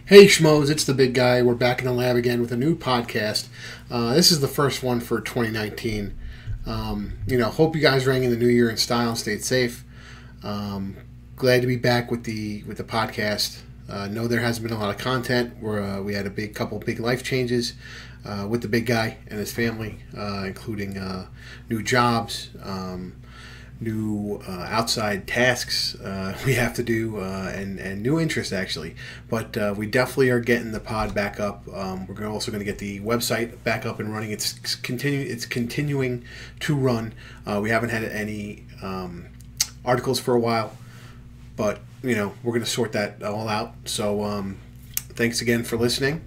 Hey Schmos, it's the big guy. We're back in the lab again with a new podcast. This is the first one for 2019. Hope you guys rang in the new year in style and stayed safe. Glad to be back with the podcast. Know there hasn't been a lot of content. We had a couple big life changes with the big guy and his family, including new jobs, new outside tasks we have to do, and new interests actually. But we definitely are getting the pod back up. We're also going to get the website back up and running. It's continuing to run. We haven't had any articles for a while, but we're going to sort that all out. So thanks again for listening.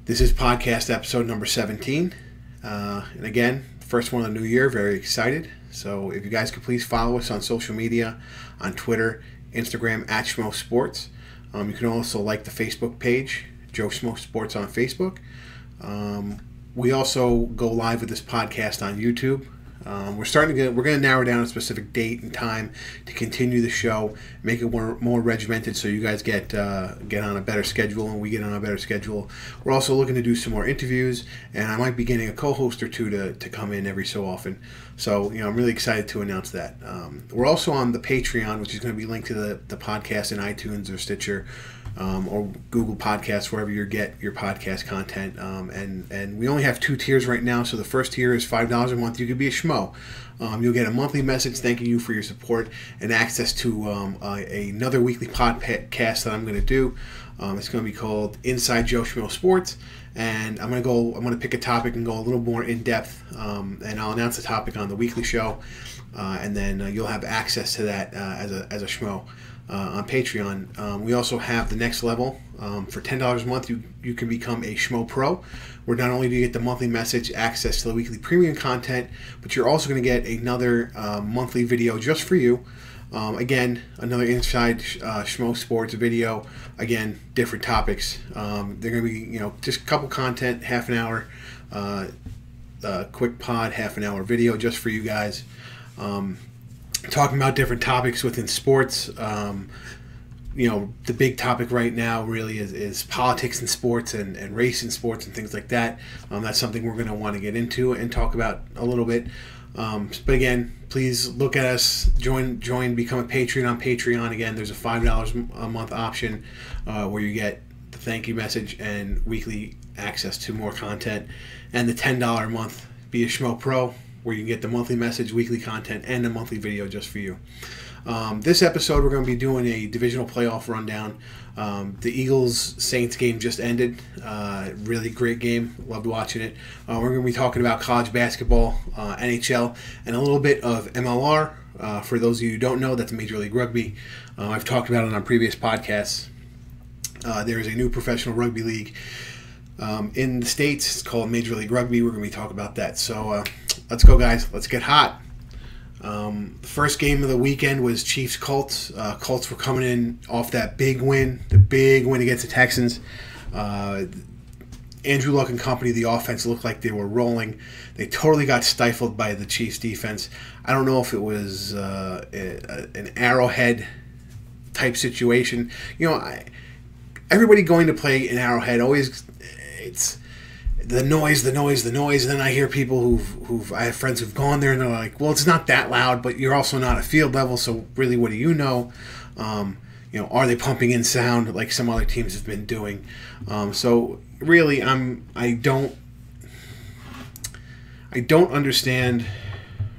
This is podcast episode number 17, and again, first one of the new year. Very excited. So if you guys could please follow us on social media, on Twitter, Instagram, at Schmo Sports. You can also like the Facebook page, Joe Schmo Sports on Facebook. We also go live with this podcast on YouTube. We're going to narrow down a specific date and time to continue the show, make it more regimented, so you guys get on a better schedule and we get on a better schedule. We're also looking to do some more interviews, and I might be getting a co-host or two to come in every so often. So I'm really excited to announce that. We're also on the Patreon, which is going to be linked to the podcast in iTunes or Stitcher. Or Google Podcasts, wherever you get your podcast content. And we only have 2 tiers right now. So the first tier is $5 a month. You could be a Schmo. You'll get a monthly message thanking you for your support and access to another weekly podcast that I'm going to do. It's going to be called Inside Joe Schmo Sports. And I'm going to pick a topic and go a little more in depth. And I'll announce the topic on the weekly show. And then you'll have access to that as a Schmo. On Patreon. We also have the next level. For $10 a month, you can become a Schmo Pro, where not only do you get the monthly message, access to the weekly premium content, but you're also going to get another monthly video just for you. Again, another Inside Schmo Sports video. Again, different topics. They're going to be, just a couple content, half an hour, quick pod, half an hour video just for you guys. Talking about different topics within sports. The big topic right now really is politics in sports and race in sports and things like that. That's something we're going to want to get into and talk about a little bit. But again, please look at us, join, become a patron on Patreon. Again, there's a $5 a month option where you get the thank you message and weekly access to more content. And the $10 a month, be a Schmo Pro, where you can get the monthly message, weekly content, and a monthly video just for you. This episode, we're going to be doing a divisional playoff rundown. The Eagles-Saints game just ended. Really great game. Loved watching it. We're going to be talking about college basketball, NHL, and a little bit of MLR. For those of you who don't know, that's Major League Rugby. I've talked about it on previous podcasts. There is a new professional rugby league in the States. It's called Major League Rugby. We're going to be talking about that. So let's go, guys. Let's get hot. The first game of the weekend was Chiefs-Colts. Colts were coming in off that big win against the Texans. Andrew Luck and company, the offense looked like they were rolling. They totally got stifled by the Chiefs' defense. I don't know if it was an Arrowhead type situation. Everybody going to play in Arrowhead always, it's the noise, and then I hear people I have friends who've gone there and they're like, well, it's not that loud, but you're also not at field level, so really, what do you know? Are they pumping in sound like some other teams have been doing? So really, I don't understand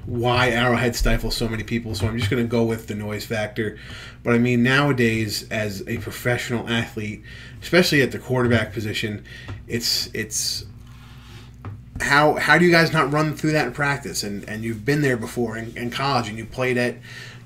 why Arrowhead stifles so many people, so I'm just going to go with the noise factor. But I mean, nowadays, as a professional athlete, especially at the quarterback position, it's how do you guys not run through that in practice? And you've been there before in college, and you played at,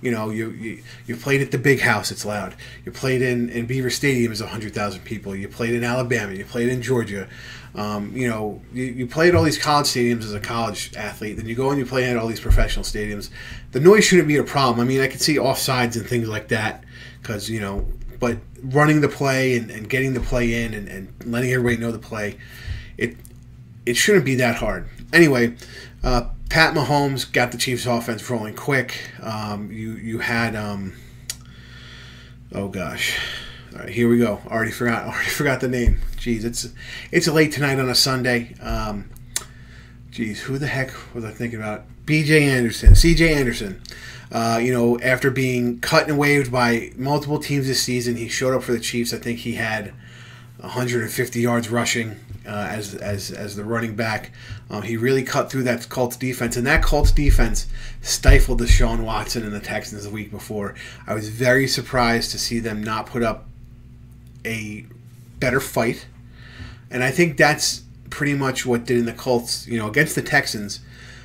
you played at the big house, it's loud. You played in Beaver Stadium, is 100,000 people. You played in Alabama. You played in Georgia. You played all these college stadiums as a college athlete. Then you go and you play at all these professional stadiums. The noise shouldn't be a problem. I mean, I could see offsides and things like that because, but running the play and getting the play in and letting everybody know the play, it shouldn't be that hard. Anyway, Pat Mahomes got the Chiefs offense rolling quick. You had, All right, here we go. Already forgot the name. Jeez, it's late tonight on a Sunday. Jeez, who the heck was I thinking about? C.J. Anderson. After being cut and waived by multiple teams this season, he showed up for the Chiefs. I think he had 150 yards rushing as the running back. He really cut through that Colts defense, and that Colts defense stifled Deshaun Watson and the Texans the week before. I was very surprised to see them not put up a better fight, and I think that's pretty much what did in the Colts. Against the Texans,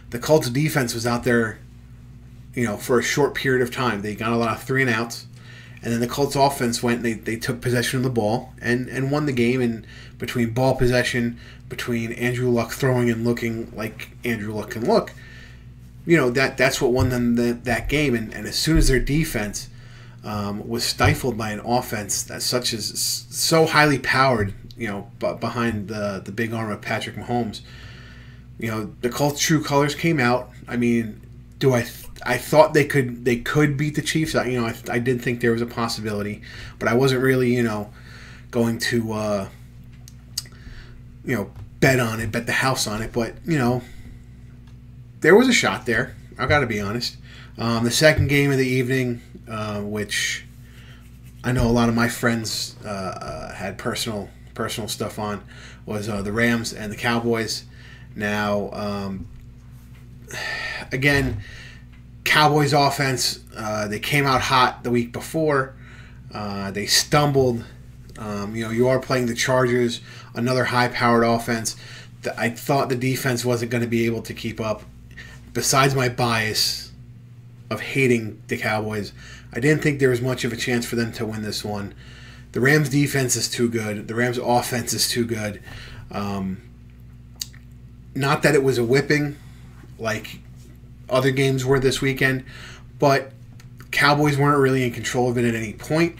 the Colts defense was out there, for a short period of time. They got a lot of 3-and-outs. And then the Colts offense went and they took possession of the ball and won the game. And between ball possession, between Andrew Luck throwing and looking like Andrew Luck can look, that's what won them that game. And as soon as their defense was stifled by an offense that's so highly powered, behind the big arm of Patrick Mahomes, the Colts' true colors came out. I mean, I thought they could beat the Chiefs. I did think there was a possibility, but I wasn't really going to bet the house on it. But there was a shot there. I got to be honest. The second game of the evening, which I know a lot of my friends had personal stuff on, was the Rams and the Cowboys. Now, again, Cowboys offense, they came out hot the week before. They stumbled. You are playing the Chargers, another high-powered offense. I thought the defense wasn't going to be able to keep up. Besides my bias of hating the Cowboys, I didn't think there was much of a chance for them to win this one. The Rams' defense is too good. The Rams' offense is too good. Not that it was a whipping like other games were this weekend, but Cowboys weren't really in control of it at any point.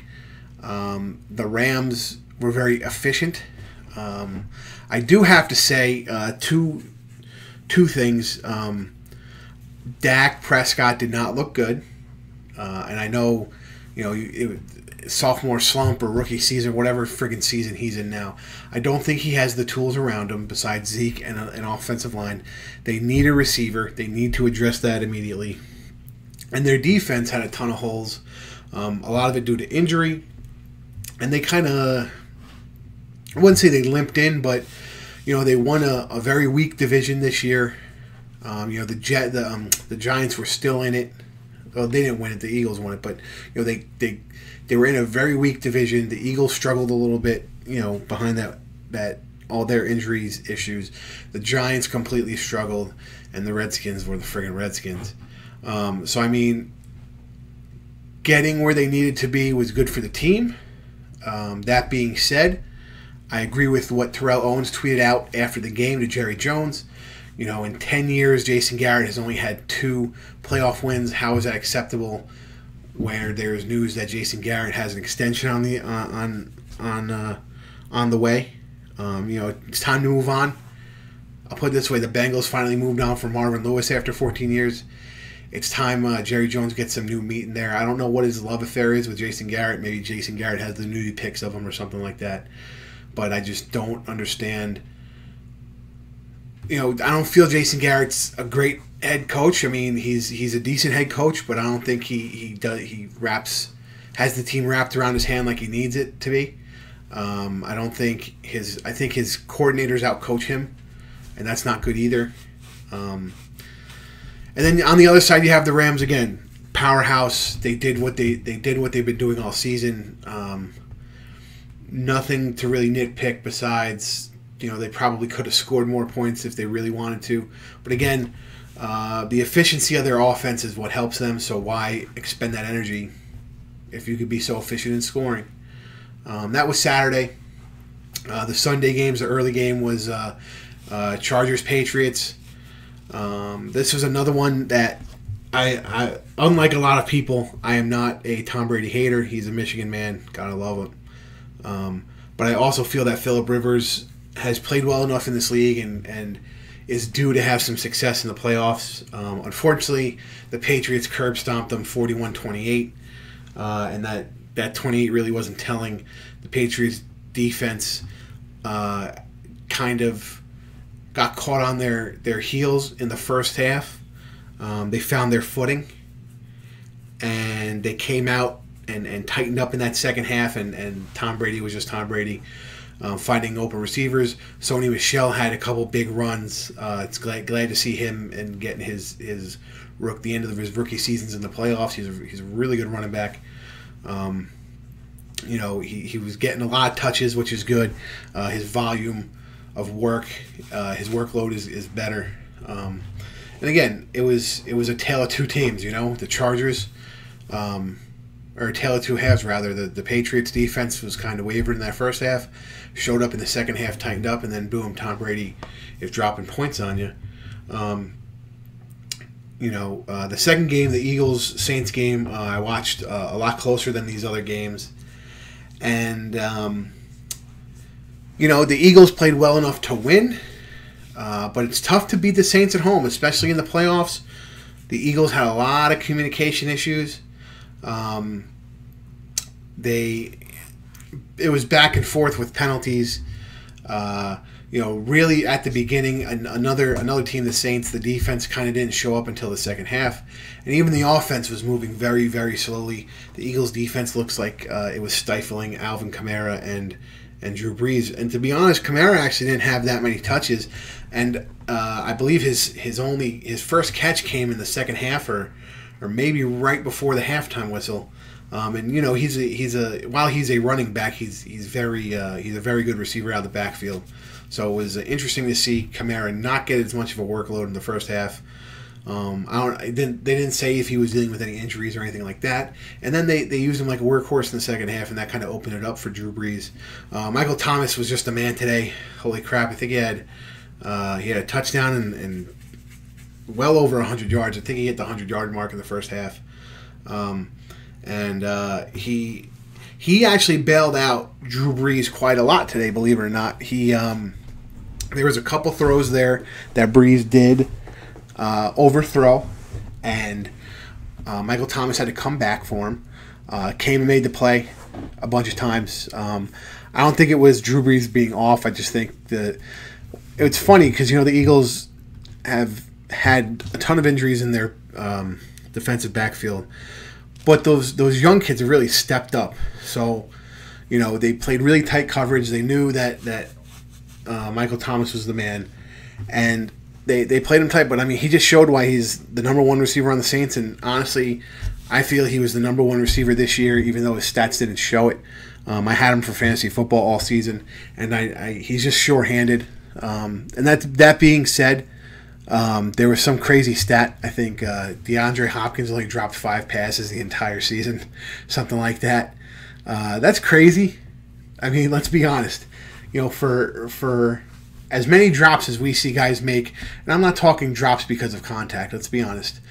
The Rams were very efficient. I do have to say two things. Dak Prescott did not look good, and I know sophomore slump or rookie season, whatever friggin' season he's in now. I don't think he has the tools around him besides Zeke and an offensive line. They need a receiver. They need to address that immediately. And their defense had a ton of holes, a lot of it due to injury. And they kind of, I wouldn't say they limped in, but they won a very weak division this year. The Giants were still in it. Well, they didn't win it. The Eagles won it, but they were in a very weak division. The Eagles struggled a little bit, behind that all their injuries issues. The Giants completely struggled, and the Redskins were the friggin' Redskins. So I mean, getting where they needed to be was good for the team. That being said, I agree with what Terrell Owens tweeted out after the game to Jerry Jones. In 10 years, Jason Garrett has only had 2 playoff wins. How is that acceptable? Where there's news that Jason Garrett has an extension on the way. It's time to move on. I'll put it this way: the Bengals finally moved on from Marvin Lewis after 14 years. It's time Jerry Jones gets some new meat in there. I don't know what his love affair is with Jason Garrett. Maybe Jason Garrett has the nudie pics of him or something like that. But I just don't understand. I don't feel Jason Garrett's a great head coach. I mean, he's a decent head coach, but I don't think he has the team wrapped around his hand like he needs it to be. I think his coordinators outcoach him, and that's not good either. And then on the other side, you have the Rams again, powerhouse. They did what they've been doing all season. Nothing to really nitpick besides. They probably could have scored more points if they really wanted to. But again, the efficiency of their offense is what helps them, so why expend that energy if you could be so efficient in scoring? That was Saturday. The Sunday games, the early game was Chargers-Patriots. This was another one that I unlike a lot of people, I am not a Tom Brady hater. He's a Michigan man. Gotta love him. But I also feel that Phillip Rivers has played well enough in this league and is due to have some success in the playoffs. Unfortunately, the Patriots curb stomped them 41-28, and that that 28 really wasn't telling. The Patriots defense kind of got caught on their heels in the first half. They found their footing, and they came out and tightened up in that second half, and Tom Brady was just Tom Brady, finding open receivers. Sony Michel had a couple big runs. It's glad to see him and getting the end of his rookie seasons in the playoffs. He's a really good running back. He was getting a lot of touches, which is good. His volume of work, his workload is better. And again, it was a tale of two teams. The Chargers, or a tale of two halves rather. The Patriots defense was kind of wavered in that first half, showed up in the second half, tightened up, and then boom, Tom Brady is dropping points on you. The second game, the Eagles-Saints game, I watched a lot closer than these other games. And, the Eagles played well enough to win, but it's tough to beat the Saints at home, especially in the playoffs. The Eagles had a lot of communication issues. It was back and forth with penalties. Really at the beginning, another team, the Saints, the defense kind of didn't show up until the second half. And even the offense was moving very, very slowly. The Eagles' defense looks like it was stifling Alvin Kamara and Drew Brees. And to be honest, Kamara actually didn't have that many touches. And I believe his first catch came in the second half or maybe right before the halftime whistle. While he's a running back, he's a very good receiver out of the backfield. So it was interesting to see Kamara not get as much of a workload in the first half. They didn't say if he was dealing with any injuries or anything like that. And then they used him like a workhorse in the second half, and that kind of opened it up for Drew Brees. Michael Thomas was just a man today. Holy crap! I think he had a touchdown and well over 100 yards. I think he hit the 100-yard mark in the first half. He actually bailed out Drew Brees quite a lot today, believe it or not. There was a couple throws there that Brees did overthrow, and Michael Thomas had to come back for him. Came and made the play a bunch of times. I don't think it was Drew Brees being off. I just think it's funny because the Eagles have had a ton of injuries in their defensive backfield. But those young kids have really stepped up. So, they played really tight coverage. They knew that Michael Thomas was the man. And they played him tight. But, he just showed why he's the number one receiver on the Saints. And, honestly, I feel he was the number one receiver this year, even though his stats didn't show it. I had him for fantasy football all season. And he's just sure-handed. And that being said, there was some crazy stat. I think DeAndre Hopkins only dropped 5 passes the entire season, something like that. That's crazy. Let's be honest. For as many drops as we see guys make, and I'm not talking drops because of contact. Let's be honest.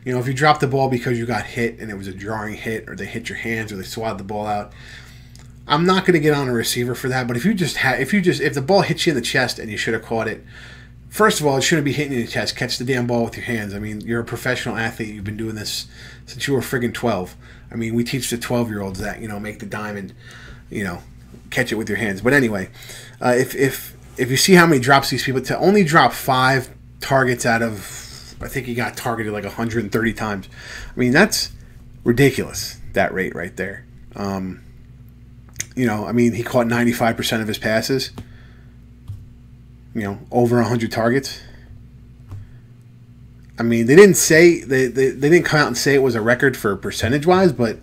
If you drop the ball because you got hit and it was a jarring hit, or they hit your hands, or they swatted the ball out, I'm not going to get on a receiver for that. But if the ball hits you in the chest and you should have caught it. First of all, it shouldn't be hitting you in the chest. Catch the damn ball with your hands. You're a professional athlete. You've been doing this since you were friggin' 12. We teach the 12-year-olds that, make the diamond, catch it with your hands. But anyway, if you see how many drops these people, to only drop 5 targets out of, I think he got targeted like 130 times. That's ridiculous, that rate right there. He caught 95% of his passes. Over 100 targets. They didn't say they didn't come out and say it was a record for percentage-wise, but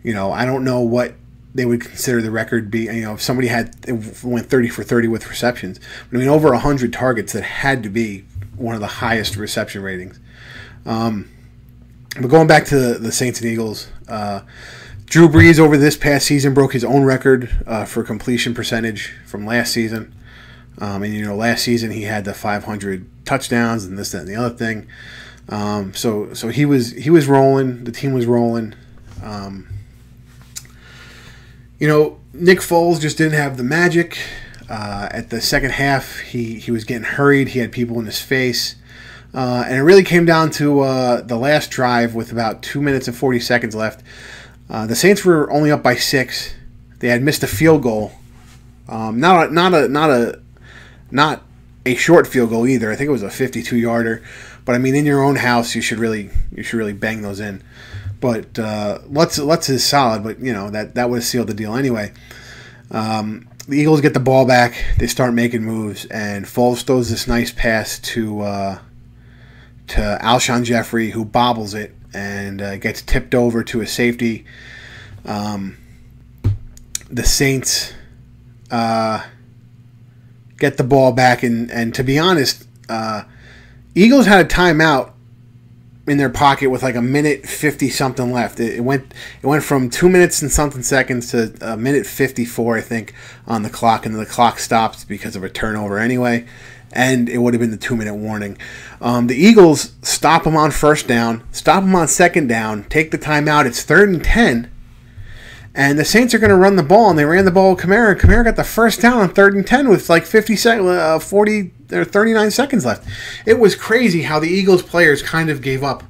I don't know what they would consider the record be. If somebody went 30 for 30 with receptions, over 100 targets, that had to be one of the highest reception ratings. But going back to the Saints and Eagles, Drew Brees over this past season broke his own record for completion percentage from last season. Last season he had the 500 touchdowns and this, that, and the other thing. So he was rolling. The team was rolling. Nick Foles just didn't have the magic. At the second half, he was getting hurried. He had people in his face. And it really came down to the last drive with about 2 minutes and 40 seconds left. The Saints were only up by 6. They had missed a field goal. Not a short field goal either. I think it was a 52-yarder. But I mean, in your own house, you should really bang those in. But Lutz is solid, but that would have sealed the deal anyway. The Eagles get the ball back. They start making moves, and Foles throws this nice pass to Alshon Jeffrey, who bobbles it and gets tipped over to a safety. The Saints get the ball back, and to be honest, Eagles had a timeout in their pocket with like a minute 50 something left. It went from 2 minutes and something seconds to a minute 54, I think, on the clock, and then the clock stopped because of a turnover anyway, and it would have been the 2-minute warning. The Eagles stop them on first down, stop them on second down, take the timeout. It's 3rd and 10, and the Saints are going to run the ball, and they ran the ball with Kamara, and Kamara got the first down on 3rd and 10 with like 40 or 39 seconds left. It was crazy how the Eagles players kind of gave up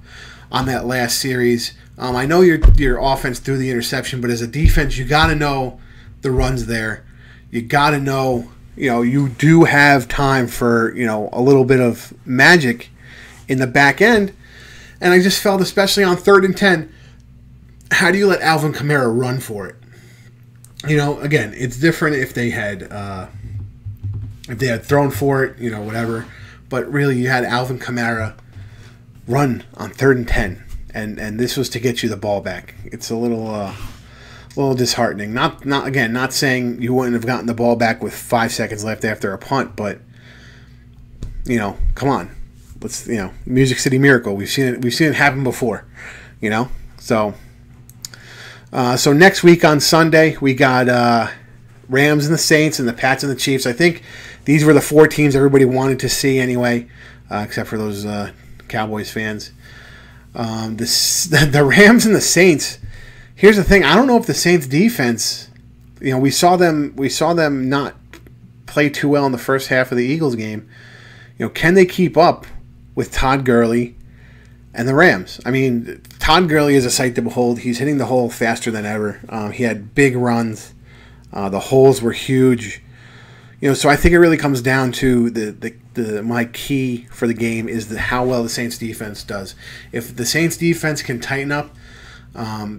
on that last series. I know your offense threw the interception, but as a defense, you got to know the run's there. You got to know, you do have time for, a little bit of magic in the back end. And I just felt, especially on 3rd and 10, how do you let Alvin Kamara run for it? Again, it's different if they had thrown for it, whatever. But really, you had Alvin Kamara run on 3rd and 10, and this was to get you the ball back. It's a little disheartening. Not saying you wouldn't have gotten the ball back with 5 seconds left after a punt, but come on, let's Music City Miracle. We've seen it happen before, So next week on Sunday we got Rams and the Saints and the Pats and the Chiefs. I think these were the 4 teams everybody wanted to see anyway, except for those Cowboys fans. The Rams and the Saints. Here's the thing. I don't know if the Saints defense, we saw them not play too well in the first half of the Eagles game. Can they keep up with Todd Gurley and the Rams? I mean, Todd Gurley is a sight to behold. He's hitting the hole faster than ever. He had big runs. The holes were huge. So I think it really comes down to my key for the game is how well the Saints defense does. If the Saints defense can tighten up,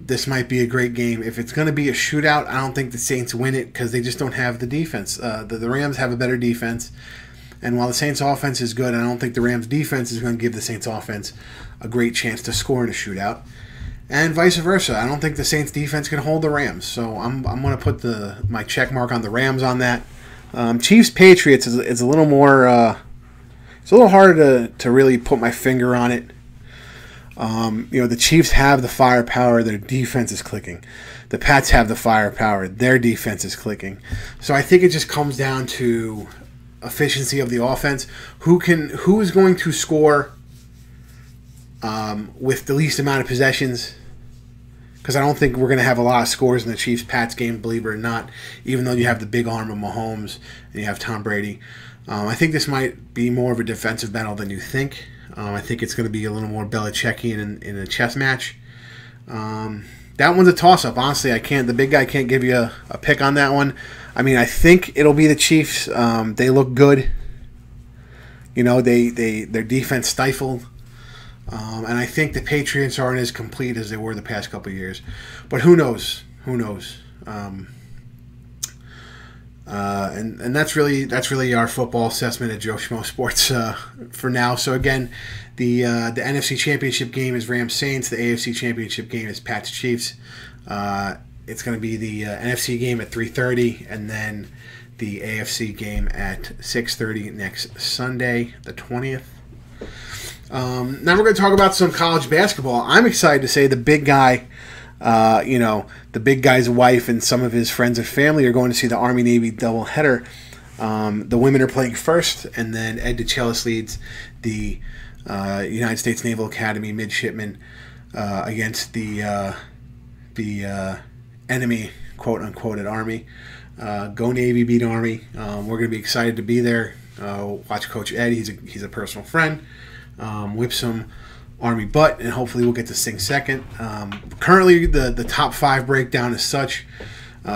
this might be a great game. If it's going to be a shootout, I don't think the Saints win it because they just don't have the defense. The Rams have a better defense, and while the Saints offense is good, I don't think the Rams defense is going to give the Saints offense a great chance to score in a shootout. And vice versa. I don't think the Saints defense can hold the Rams. So I'm going to put my check mark on the Rams on that. Chiefs Patriots is a little more. It's a little harder to really put my finger on it. The Chiefs have the firepower. Their defense is clicking. The Pats have the firepower. Their defense is clicking. So I think it just comes down to efficiency of the offense. Who is going to score with the least amount of possessions? Because I don't think we're going to have a lot of scores in the Chiefs-Pats game, believe it or not, even though you have the big arm of Mahomes and you have Tom Brady. I think this might be more of a defensive battle than you think. I think it's going to be a little more Belichickian in a chess match. That one's a toss-up. Honestly, the big guy can't give you a pick on that one. I mean, I think it'll be the Chiefs. They look good. Their defense stifled. And I think the Patriots aren't as complete as they were the past couple of years. But who knows? And that's really our football assessment at Joe Schmo Sports for now. So again, the NFC Championship game is Rams Saints. The AFC Championship game is Pats Chiefs. It's going to be the NFC game at 3:30, and then the AFC game at 6:30 next Sunday, the 20th. Now we're going to talk about some college basketball. I'm excited to say the big guy, the big guy's wife and some of his friends and family are going to see the Army-Navy doubleheader. The women are playing first, and then Ed DeChellis leads the United States Naval Academy midshipmen against the enemy, quote-unquote, at Army. Go Navy, beat Army. We're going to be excited to be there. Watch Coach Ed. He's a personal friend. Whip some Army butt, and hopefully we'll get to sing second. Currently, the top 5 breakdown is such: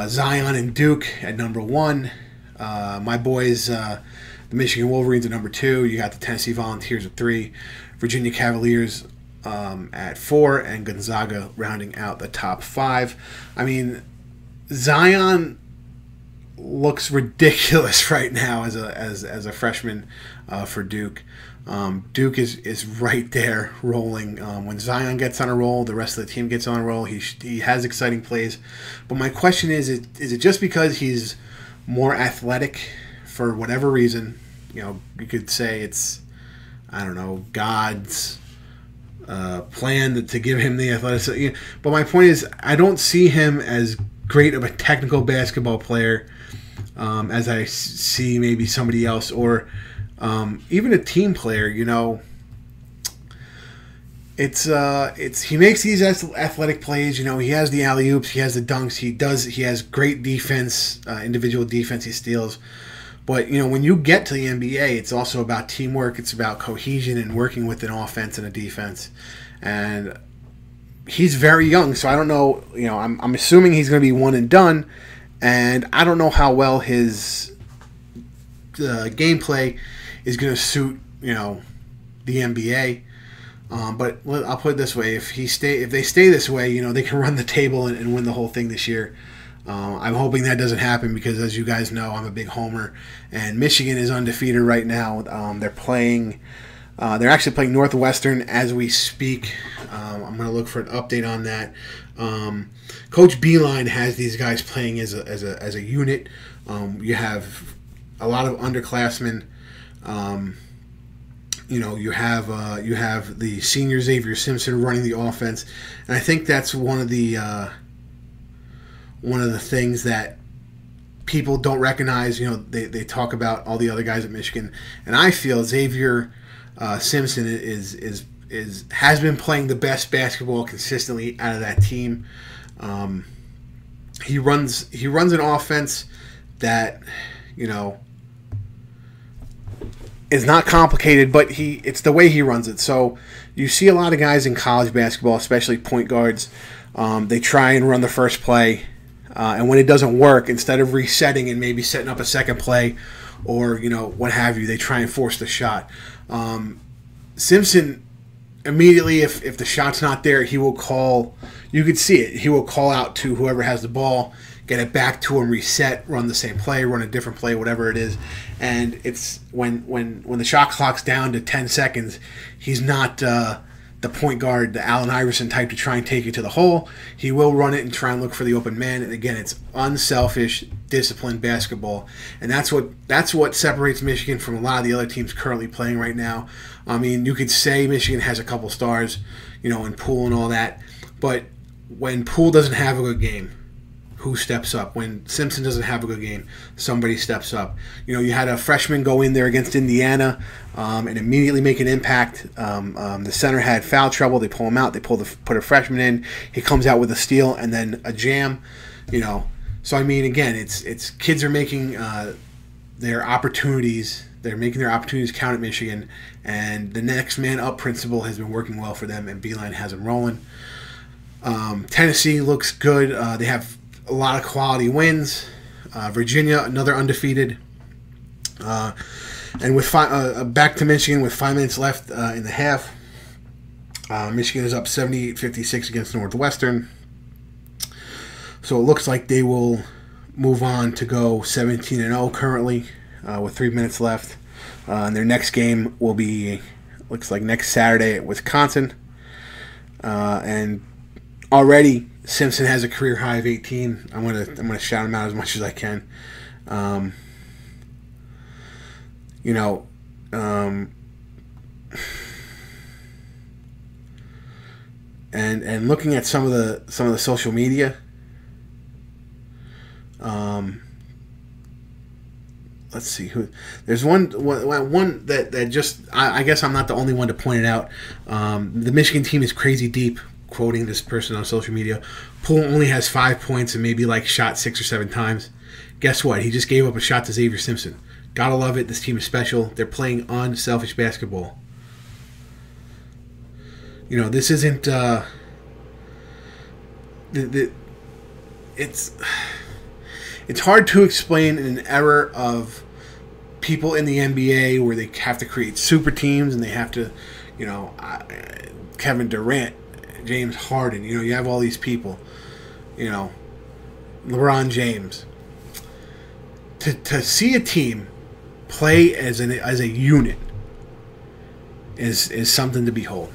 Zion and Duke at number 1. My boys, the Michigan Wolverines at number 2. You got the Tennessee Volunteers at 3. Virginia Cavaliers at 4, and Gonzaga rounding out the top 5. I mean, Zion looks ridiculous right now as a freshman for Duke. Duke is right there rolling. When Zion gets on a roll, the rest of the team gets on a roll. He has exciting plays. But my question is it just because he's more athletic for whatever reason? You know, you could say it's, I don't know, God's plan to give him the athleticism. But my point is, I don't see him as great of a technical basketball player as I see maybe somebody else, or even a team player. You know, it's he makes these athletic plays. You know, he has the alley-oops, he has the dunks, he has great defense, individual defense, he steals. But, you know, when you get to the NBA, it's also about teamwork. It's about cohesion and working with an offense and a defense. And he's very young, so I don't know. You know, I'm assuming he's going to be one and done. And I don't know how well his gameplay is going to suit, you know, the NBA. But I'll put it this way: if they stay this way, you know, they can run the table and win the whole thing this year. I'm hoping that doesn't happen because, as you guys know, I'm a big homer, and Michigan is undefeated right now. They're actually playing Northwestern as we speak. I'm going to look for an update on that. Coach Beeline has these guys playing as a unit. You have a lot of underclassmen. You know, you have the senior Xavier Simpson running the offense, and I think that's one of the things that people don't recognize. You know, they talk about all the other guys at Michigan, and I feel Xavier Simpson has been playing the best basketball consistently out of that team. He runs an offense that, you know, is not complicated, but it's the way he runs it. So you see a lot of guys in college basketball, especially point guards, they try and run the first play. And when it doesn't work, instead of resetting and maybe setting up a second play or, you know, what have you, they try and force the shot. Simpson, immediately, if the shot's not there, he will call. You could see it. He will call out to whoever has the ball, get it back to him, reset, run the same play, run a different play, whatever it is. And it's when the shot clock's down to 10 seconds, he's not the point guard, the Allen Iverson type, to try and take you to the hole. He will run it and try and look for the open man. And again, it's unselfish, disciplined basketball, and that's what separates Michigan from a lot of the other teams currently playing right now. I mean, you could say Michigan has a couple stars, you know, in Poole and all that, but when Poole doesn't have a good game, who steps up? When Simpson doesn't have a good game, somebody steps up. You know, you had a freshman go in there against Indiana and immediately make an impact. The center had foul trouble. They pull him out. They put a freshman in. He comes out with a steal and then a jam. You know, so I mean, again, it's kids are making their opportunities. They're making their opportunities count at Michigan, and the next man up principle has been working well for them, and Beeline has them rolling. Tennessee looks good. They have a lot of quality wins. Virginia, another undefeated. And with back to Michigan with 5 minutes left in the half. Michigan is up 78-56 against Northwestern. So it looks like they will move on to go 17-0 currently with 3 minutes left. And their next game will be, looks like next Saturday at Wisconsin. And already Simpson has a career high of 18. I'm gonna shout him out as much as I can. You know, and looking at some of the social media, let's see who. There's one that just I guess I'm not the only one to point it out. The Michigan team is crazy deep. Quoting this person on social media, Poole only has 5 points and maybe like shot 6 or 7 times. Guess what? He just gave up a shot to Xavier Simpson. Gotta love it. This team is special. They're playing unselfish basketball. This isn't. It's hard to explain in an era of people in the NBA where they have to create super teams and they have to, Kevin Durant, James Harden. You have all these people. LeBron James. To see a team play as a unit is something to behold.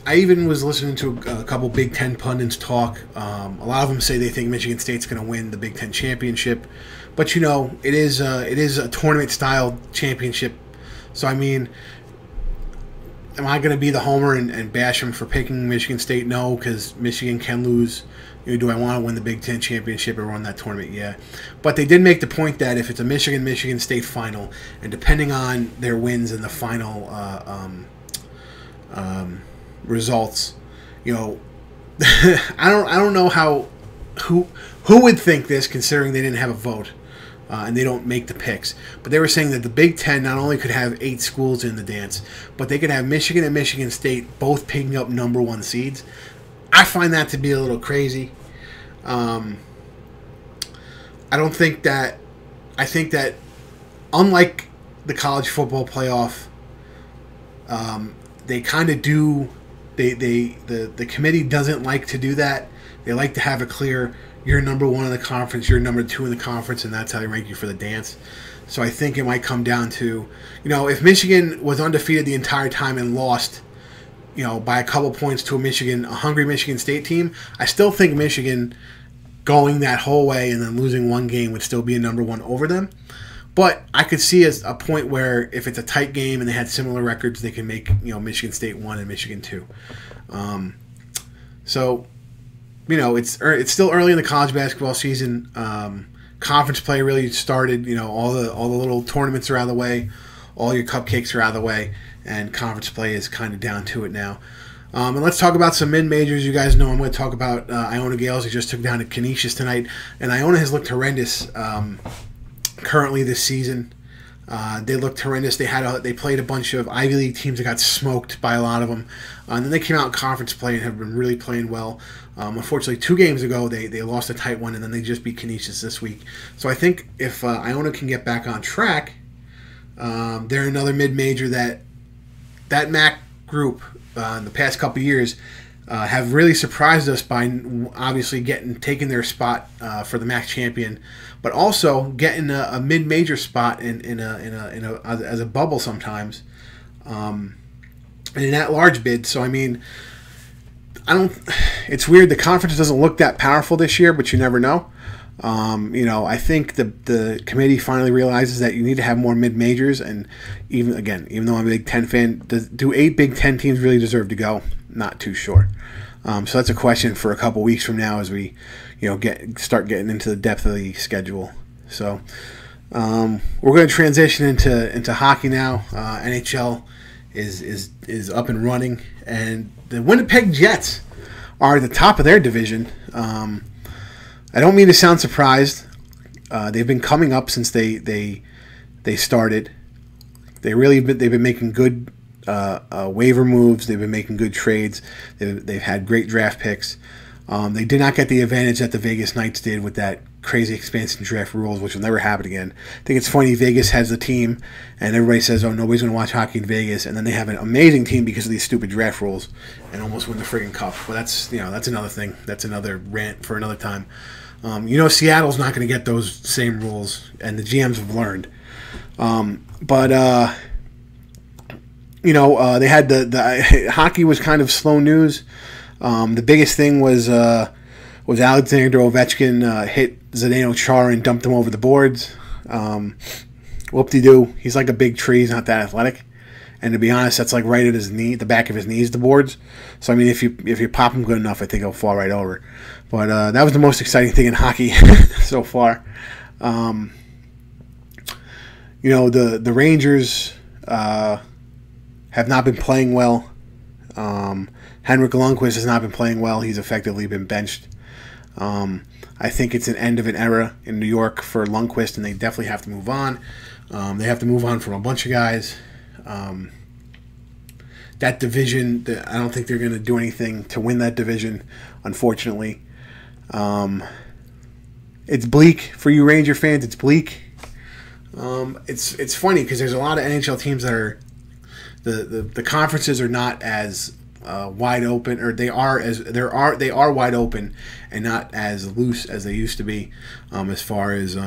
I even was listening to a couple Big Ten pundits talk. A lot of them say they think Michigan State's going to win the Big Ten championship, but it is a tournament style championship. So I mean, am I going to be the homer and bash them for picking Michigan State? No, because Michigan can lose. Do I want to win the Big Ten championship or run that tournament? Yeah. But they did make the point that if it's a Michigan State final, and depending on their wins in the final results, I don't know who would think this, considering they didn't have a vote and they don't make the picks. But they were saying that the Big Ten not only could have 8 schools in the dance, but they could have Michigan and Michigan State both picking up number 1 seeds. I find that to be a little crazy. I think that unlike the college football playoff, they kind of do. The committee doesn't like to do that. They like to have a clear, you're number 1 in the conference, you're number 2 in the conference, and that's how they rank you for the dance. So I think it might come down to, if Michigan was undefeated the entire time and lost, by a couple points to a hungry Michigan State team, I still think Michigan going that whole way and then losing 1 game would still be a number 1 over them. But I could see as a point where if it's a tight game and they had similar records, they can make Michigan State 1 and Michigan 2. So it's still early in the college basketball season. Conference play really started. All the little tournaments are out of the way, all your cupcakes are out of the way, and conference play is kind of down to it now. And let's talk about some mid-majors. You guys know I'm going to talk about Iona Gales, who just took down to Canisius tonight. And Iona has looked horrendous currently this season. They looked horrendous. They played a bunch of Ivy League teams that got smoked by a lot of them. And then they came out in conference play and have been really playing well. Unfortunately, 2 games ago, they lost a tight one, and then they just beat Canisius this week. So I think if Iona can get back on track, they're another mid-major that MAC group in the past couple of years have really surprised us by obviously taking their spot for the MAC champion, but also getting a mid-major spot as a bubble sometimes, in an at-large bid. So I mean, it's weird. The conference doesn't look that powerful this year, but you never know. I think the committee finally realizes that you need to have more mid-majors, and even though I'm a Big Ten fan, do 8 Big Ten teams really deserve to go? Not too sure. So that's a question for a couple weeks from now as we, start getting into the depth of the schedule. So we're going to transition into hockey now. NHL is up and running, and the Winnipeg Jets are at the top of their division. I don't mean to sound surprised. They've been coming up since they started. They've been making good waiver moves. They've been making good trades. They've had great draft picks. They did not get the advantage that the Vegas Knights did with that crazy expansion draft rules, which will never happen again. I think it's funny, Vegas has the team, and everybody says, oh, nobody's going to watch hockey in Vegas, and then they have an amazing team because of these stupid draft rules and almost win the friggin' cup. But that's another thing. That's another rant for another time. Seattle's not going to get those same rules, and the GMs have learned. They had the hockey was kind of slow news. The biggest thing was Alexander Ovechkin hit Zdeno Chara and dumped him over the boards. Whoop-de-doo. He's like a big tree. He's not that athletic. And to be honest, that's like right at his knee, the back of his knees, the boards. So I mean, if you pop him good enough, I think he'll fall right over. But that was the most exciting thing in hockey so far. The Rangers have not been playing well. Henrik Lundqvist has not been playing well. He's effectively been benched. I think it's an end of an era in New York for Lundqvist, and they definitely have to move on. They have to move on from a bunch of guys. That division, I don't think they're going to do anything to win that division, unfortunately. It's bleak for you Ranger fans. It's bleak. It's funny because there's a lot of NHL teams that are the conferences are not as wide open, or they are wide open and not as loose as they used to be, as far as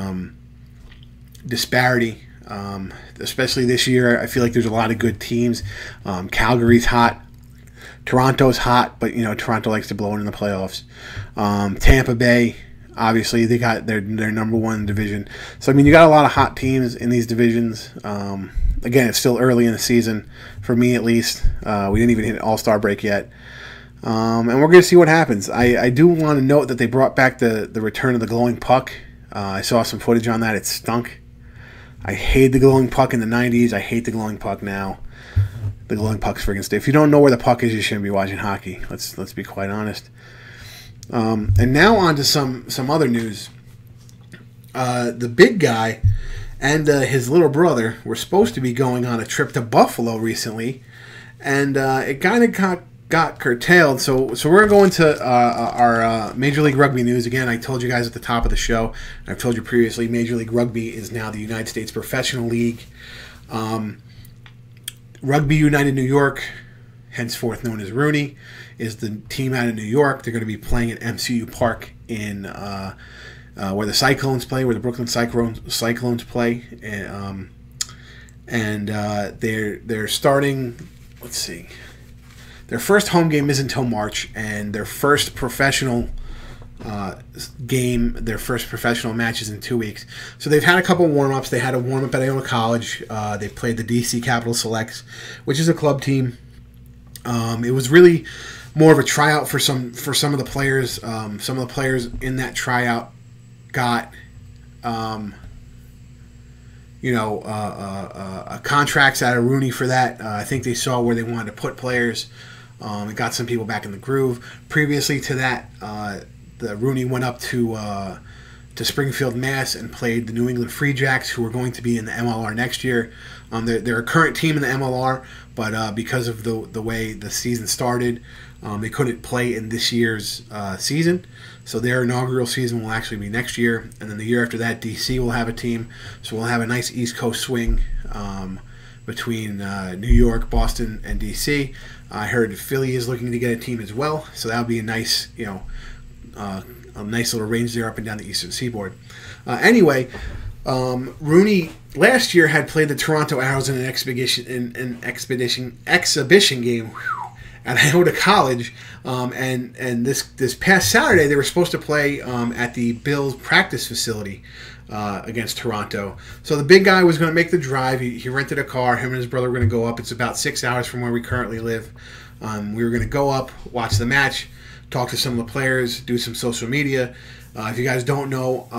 disparity. Especially this year, I feel like there's a lot of good teams. Calgary's hot, Toronto's hot, but Toronto likes to blow it in the playoffs. Tampa Bay, obviously, they got their number one division. So you got a lot of hot teams in these divisions. Again, it's still early in the season for me, at least. We didn't even hit an All-Star break yet, and we're going to see what happens. I do want to note that they brought back the return of the glowing puck. I saw some footage on that. It stunk. I hate the glowing puck in the 90s. I hate the glowing puck now. The glowing puck's friggin' stupid. If you don't know where the puck is, you shouldn't be watching hockey. Let's be quite honest. And now on to some other news. The big guy and his little brother were supposed to be going on a trip to Buffalo recently, and it kind of got curtailed. So we're going to our Major League Rugby news again. I told you guys at the top of the show, and I've told you previously, Major League Rugby is now the United States Professional League. Rugby United New York, henceforth known as Rooney, is the team out of New York. They're going to be playing at MCU Park in where the Cyclones play, where the Brooklyn Cyclones play, and they're starting. Let's see. Their first home game is until March, and their first professional game, their first professional match is in 2 weeks. So they've had a couple warm-ups. They had a warm-up at Iona College. They played the DC Capital Selects, which is a club team. It was really more of a tryout for some of the players. Some of the players in that tryout got contracts out of Rooney for that. I think they saw where they wanted to put players. It got some people back in the groove. Previously to that, the Rooney went up to Springfield, Mass, and played the New England Free Jacks, who are going to be in the MLR next year. They're a current team in the MLR, but because of the way the season started, they couldn't play in this year's season. So their inaugural season will actually be next year, and then the year after that, DC will have a team. So we'll have a nice East Coast swing between New York, Boston, and DC. I heard Philly is looking to get a team as well, so that'll be a nice, a nice little range there up and down the Eastern Seaboard. Anyway, Rooney last year had played the Toronto Arrows in an exhibition game at Iona College, and this past Saturday they were supposed to play at the Bills practice facility against Toronto. So the big guy was going to make the drive. He rented a car. Him and his brother were going to go up. It's about 6 hours from where we currently live. We were going to go up, watch the match, talk to some of the players, do some social media. If you guys don't know,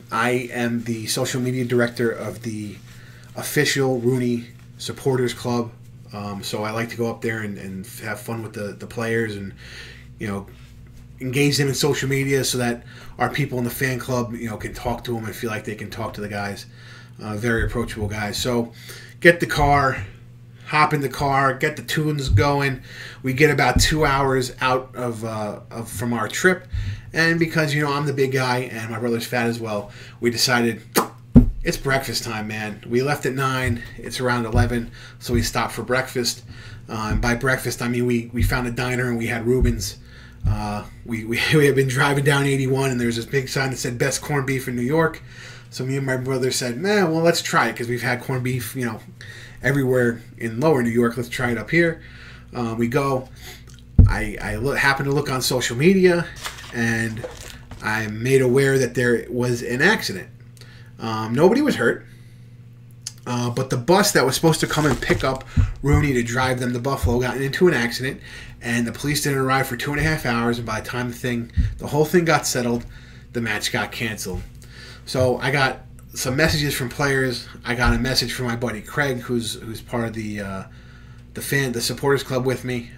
I am the social media director of the official Rooney Supporters Club. So I like to go up there and have fun with the players and, engage them in social media so that our people in the fan club, can talk to them and feel like they can talk to the guys. Very approachable guys. So get the car, hop in the car, get the tunes going. We get about 2 hours out of from our trip. And because, I'm the big guy and my brother's fat as well, we decided it's breakfast time, man. We left at 9. It's around 11, so we stopped for breakfast. And by breakfast, I mean we found a diner and we had Reuben's. We had been driving down 81, and there was this big sign that said "Best Corned Beef in New York." So me and my brother said, "Man, well, let's try it because we've had corned beef, everywhere in Lower New York. Let's try it up here." We go. I happened to look on social media, and I'm made aware that there was an accident. Nobody was hurt, but the bus that was supposed to come and pick up Rooney to drive them to Buffalo got into an accident, and the police didn't arrive for 2.5 hours, and by the time the whole thing got settled, the match got canceled. So I got some messages from players. I got a message from my buddy Craig, who's part of the supporters club with me.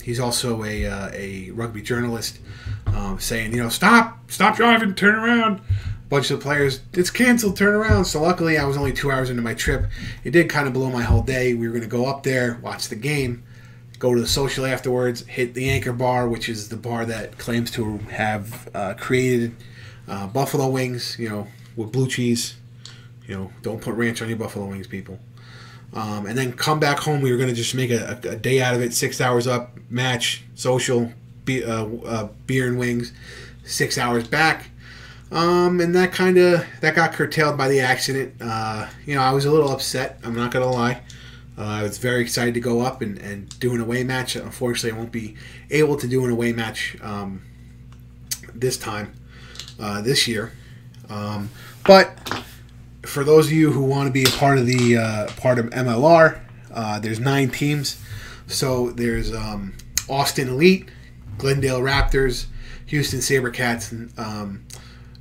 He's also a rugby journalist, saying, stop driving, turn around. bunch of the players, it's canceled, turn around. So luckily I was only 2 hours into my trip. It did kind of blow my whole day. We were going to go up there, watch the game, go to the social afterwards, hit the Anchor Bar, which is the bar that claims to have created buffalo wings, with blue cheese. Don't put ranch on your buffalo wings, people. And then come back home. We were going to just make a day out of it. 6 hours up, match, social, beer and wings. 6 hours back. And that got curtailed by the accident. I was a little upset. I'm not going to lie. I was very excited to go up and do an away match. Unfortunately, I won't be able to do an away match this year. But for those of you who want to be a part of MLR, there's 9 teams. So there's Austin Elite, Glendale Raptors, Houston SaberCats,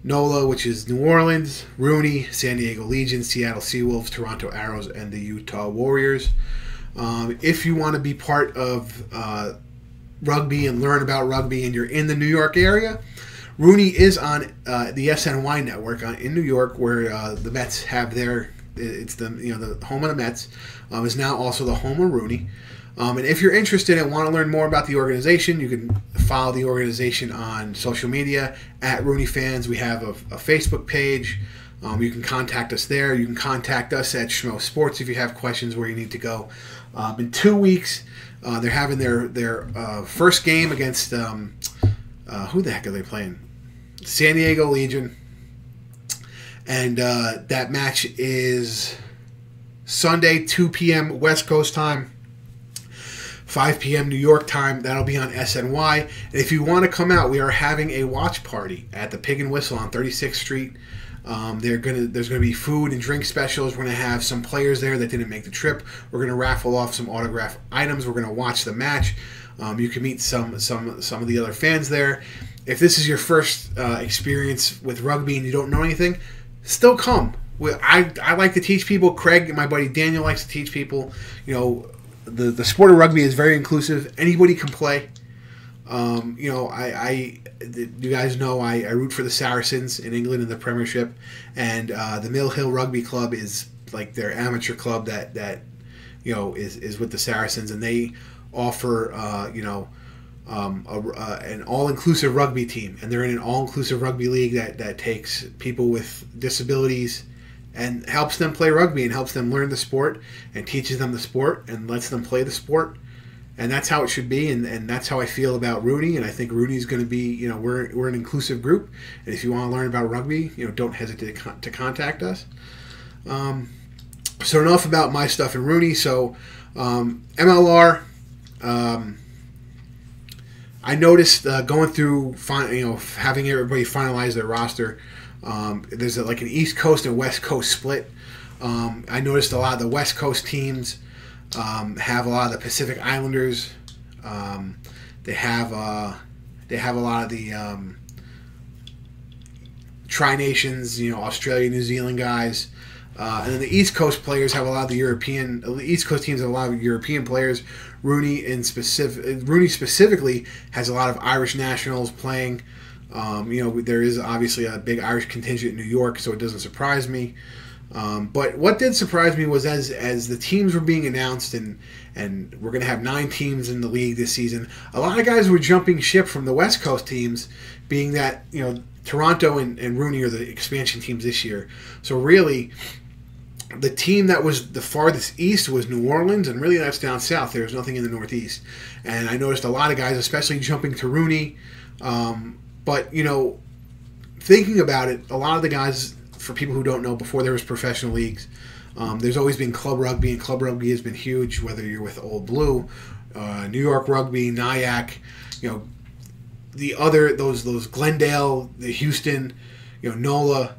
NOLA, which is New Orleans, Rooney, San Diego Legion, Seattle Seawolves, Toronto Arrows, and the Utah Warriors. If you want to be part of rugby and learn about rugby and you're in the New York area, Rooney is on the SNY network in New York, where the Mets have it's the home of the Mets, is now also the home of Rooney. And if you're interested and want to learn more about the organization, you can follow the organization on social media at Rooney Fans. We have a Facebook page. You can contact us there. You can contact us at Schmo Sports if you have questions where you need to go. In 2 weeks, they're having their first game against who the heck are they playing? San Diego Legion. And that match is Sunday, 2 p.m. West Coast time, 5 p.m. New York time. That'll be on SNY. And if you want to come out, we are having a watch party at the Pig and Whistle on 36th Street. There's going to be food and drink specials. We're going to have some players there that didn't make the trip. We're going to raffle off some autograph items. We're going to watch the match. You can meet some of the other fans there. If this is your first experience with rugby and you don't know anything, still come. I like to teach people. Craig and my buddy Daniel likes to teach people. The sport of rugby is very inclusive. Anybody can play. You guys know I root for the Saracens in England in the Premiership, and the Mill Hill Rugby Club is like their amateur club that is with the Saracens, and they offer an all-inclusive rugby team, and they're in an all-inclusive rugby league that takes people with disabilities and helps them play rugby and helps them learn the sport and teaches them the sport and lets them play the sport. And that's how it should be, and that's how I feel about Rooney. And I think Rooney's going to be, we're an inclusive group. And if you want to learn about rugby, don't hesitate to contact us. So enough about my stuff in Rooney. So MLR, I noticed going through, having everybody finalize their roster. There's like an East Coast and West Coast split. I noticed a lot of the West Coast teams have a lot of the Pacific Islanders. They have a lot of the Tri-Nations, Australia, New Zealand guys. And then the East Coast players have a lot of the East Coast teams have a lot of European players. Rooney specifically has a lot of Irish nationals playing. There is obviously a big Irish contingent in New York, so it doesn't surprise me. But what did surprise me was as the teams were being announced, and we're going to have 9 teams in the league this season, a lot of guys were jumping ship from the West Coast teams, being that Toronto and Rooney are the expansion teams this year. So really, the team that was the farthest east was New Orleans, and really that's down south. There was nothing in the Northeast. And I noticed a lot of guys, especially jumping to Rooney. But, thinking about it, a lot of the guys, for people who don't know, before there was professional leagues, there's always been club rugby, and club rugby has been huge, whether you're with Old Blue, New York Rugby, Nyack, those Glendale, the Houston, NOLA,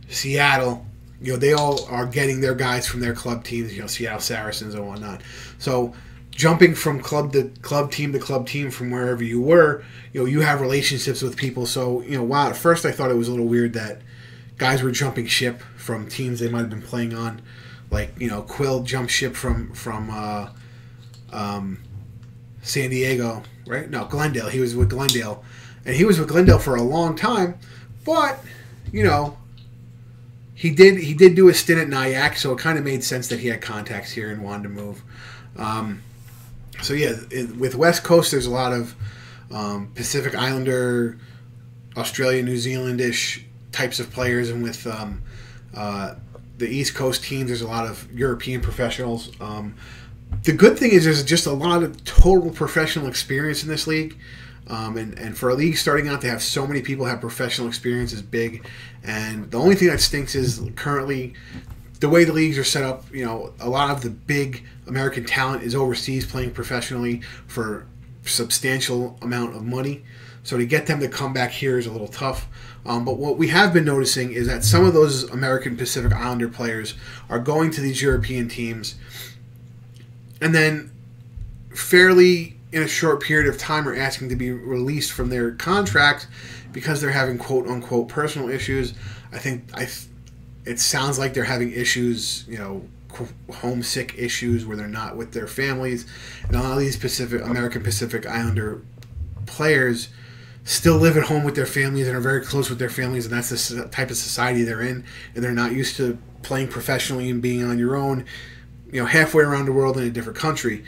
Seattle, they all are getting their guys from their club teams, Seattle Saracens and whatnot. So jumping from club to club team from wherever you were, you have relationships with people. So, wow, at first I thought it was a little weird that guys were jumping ship from teams they might have been playing on. Like, Quill jumped ship from San Diego, right? No, Glendale. He was with Glendale. And he was with Glendale for a long time. But, you know, he did do a stint at Nyack, so it kind of made sense that he had contacts here and wanted to move. So yeah, with West Coast, there's a lot of Pacific Islander, Australia, New Zealandish types of players, and with the East Coast teams, there's a lot of European professionals. The good thing is there's just a lot of total professional experience in this league. And for a league starting out to have so many people have professional experience is big. And the only thing that stinks is currently the way the leagues are set up. You know, a lot of the big American talent is overseas playing professionally for substantial amount of money. So to get them to come back here is a little tough. But what we have been noticing is that some of those American Pacific Islander players are going to these European teams and then fairly in a short period of time are asking to be released from their contracts because they're having quote-unquote personal issues. It sounds like they're having issues, you know, homesick issues where they're not with their families. And a lot of these American Pacific Islander players still live at home with their families and are very close with their families, and that's the type of society they're in, and they're not used to playing professionally and being on your own, you know, halfway around the world in a different country.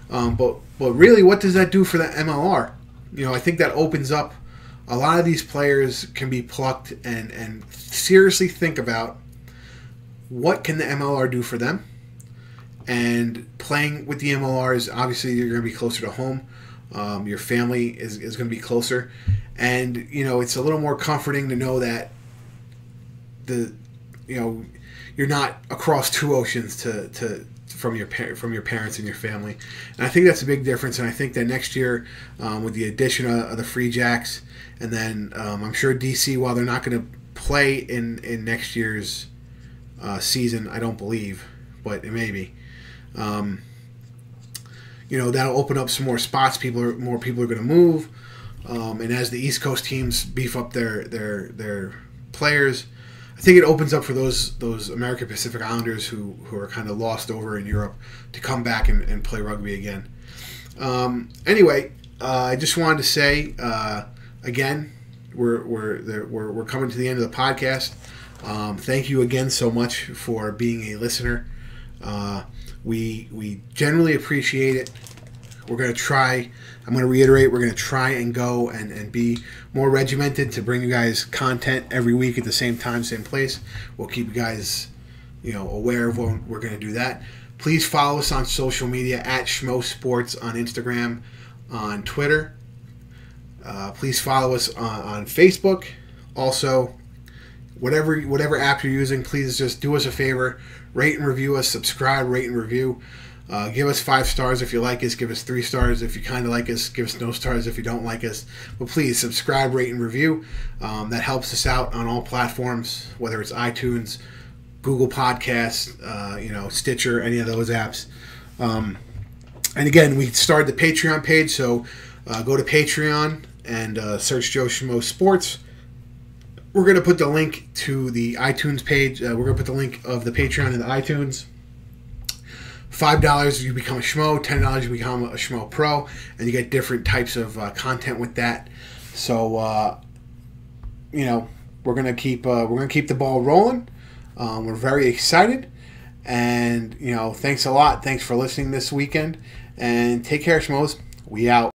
But really, what does that do for the MLR? You know, I think that opens up a lot of these players can be plucked and seriously think about what can the MLR do for them. And playing with the MLR is obviously you're going to be closer to home. Your family is going to be closer, and you know it's a little more comforting to know that you're not across two oceans from your parents and your family. And I think that's a big difference. And I think that next year, with the addition of the Free Jacks, and then I'm sure DC, while they're not going to play in next year's season, I don't believe, but it may be. You know, that'll open up some more spots. More people are going to move, and as the East Coast teams beef up their players, I think it opens up for those American Pacific Islanders who are kind of lost over in Europe to come back and play rugby again. Anyway, I just wanted to say again, we're coming to the end of the podcast. Thank you again so much for being a listener. We generally appreciate it. We're going to try, I'm going to reiterate, we're going to try and go and be more regimented to bring you guys content every week at the same time, same place. We'll keep you guys, you know, aware of when we're going to do that. Please follow us on social media at Schmo Sports on Instagram, on Twitter. Please follow us on Facebook. Also, whatever app you're using, please just do us a favor. Rate and review us. Subscribe, rate and review. Give us 5 stars if you like us. Give us 3 stars if you kind of like us. Give us no stars if you don't like us. But please subscribe, rate, and review. That helps us out on all platforms, whether it's iTunes, Google Podcasts, Stitcher, any of those apps. And again, we started the Patreon page, so go to Patreon and search Joe Schmo Sports. We're going to put the link to the iTunes page. We're going to put the link of the Patreon in the iTunes. $5 you become a Schmo. $10 you become a Schmo Pro, and you get different types of content with that. So we're going to keep the ball rolling. We're very excited, and thanks a lot. Thanks for listening this weekend, and take care, Schmoes. We out.